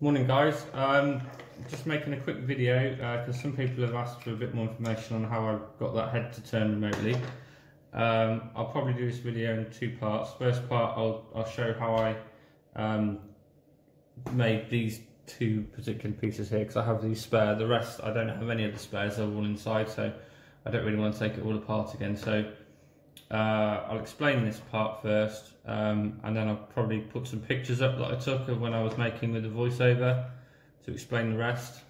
Morning guys, just making a quick video because some people have asked for a bit more information on how I got that head to turn remotely. I'll probably do this video in two parts. First part I'll show how I made these two particular pieces here because I have these spare. The rest I don't have any of the spares, they're all inside, so I don't really want to take it all apart again. So I'll explain this part first, and then I'll probably put some pictures up that I took of when I was making with the voiceover to explain the rest.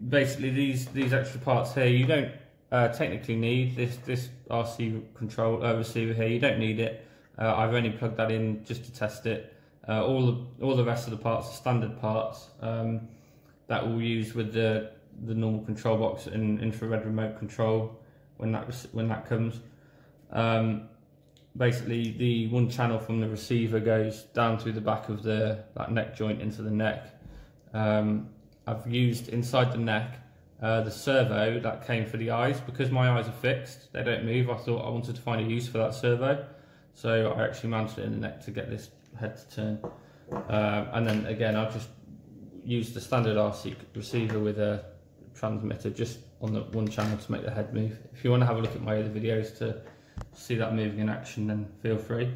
Basically these extra parts here you don't technically need. This RC control receiver here, you don't need it. I've only plugged that in just to test it. All the rest of the parts are standard parts that we'll use with the normal control box and infrared remote control when that comes. Basically the one channel from the receiver goes down through the back of that neck joint into the neck. I've used inside the neck the servo that came for the eyes. Because my eyes are fixed, they don't move, I thought I wanted to find a use for that servo, so I actually mounted it in the neck to get this head to turn. And then again I've just used the standard RC receiver with a transmitter just on the one channel to make the head move. If you want to have a look at my other videos to see that moving in action, then feel free.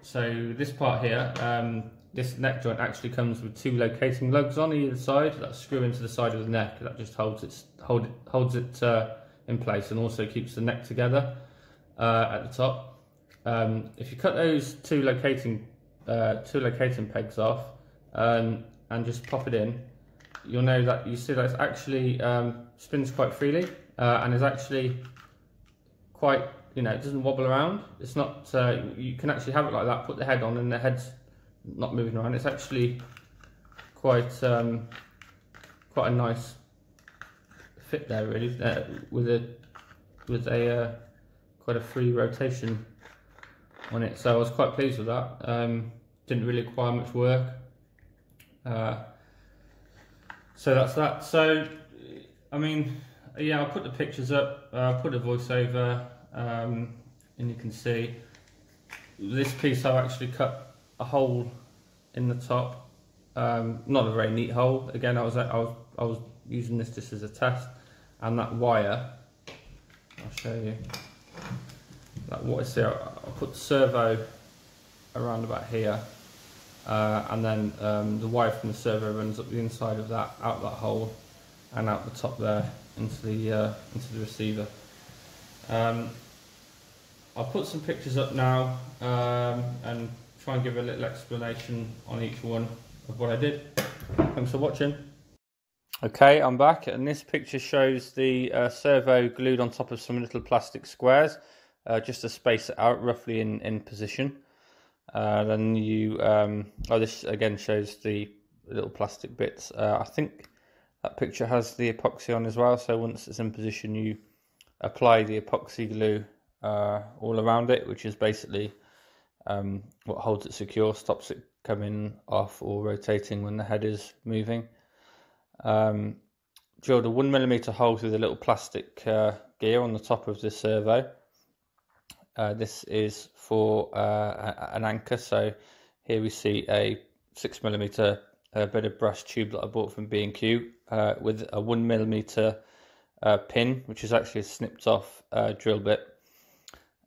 So this part here, this neck joint actually comes with two locating lugs on either side that screw into the side of the neck. That just holds it in place and also keeps the neck together at the top. If you cut those two locating pegs off and just pop it in, you'll know that you see that it's actually spins quite freely and is actually quite, it doesn't wobble around. It's not, you can actually have it like that, put the head on and the head's not moving around. It's actually quite a nice fit there, really, with a quite a free rotation on it. So I was quite pleased with that. Didn't really require much work. So that's that. So, I mean, yeah, I'll put the pictures up, I'll put a voiceover, and you can see this piece I've actually cut a hole in the top. Not a very neat hole. Again, I was using this just as a test, and that wire, I'll show you. That what I see, I'll put the servo around about here. And then the wire from the servo runs up the inside of that, out that hole, and out the top there into the receiver. I'll put some pictures up now and try and give a little explanation on each one of what I did. Thanks for watching. Okay, I'm back, and this picture shows the servo glued on top of some little plastic squares, just to space it out roughly in position. Then this again shows the little plastic bits. I think that picture has the epoxy on as well, so once it's in position you apply the epoxy glue all around it, which is basically what holds it secure, stops it coming off or rotating when the head is moving. Drilled a 1mm hole through the little plastic gear on the top of the servo. This is for an anchor, so here we see a 6mm bit of brass tube that I bought from B&Q with a 1mm pin, which is actually a snipped off drill bit,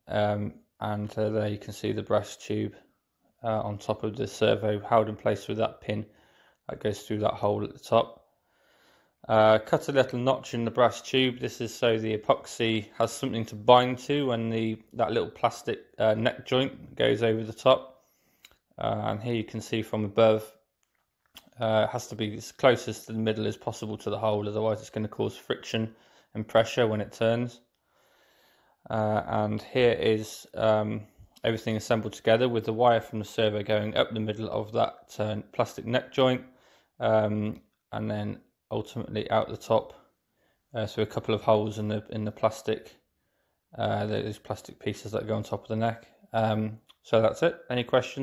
and there you can see the brass tube on top of the servo held in place with that pin that goes through that hole at the top. Cut a little notch in the brass tube. This is so the epoxy has something to bind to when that little plastic neck joint goes over the top. And here you can see from above, it has to be as closest to the middle as possible to the hole, otherwise it's going to cause friction and pressure when it turns. And here is everything assembled together with the wire from the servo going up the middle of that plastic neck joint, and then ultimately out the top, so a couple of holes in the plastic, those plastic pieces that go on top of the neck. So that's it. Any questions?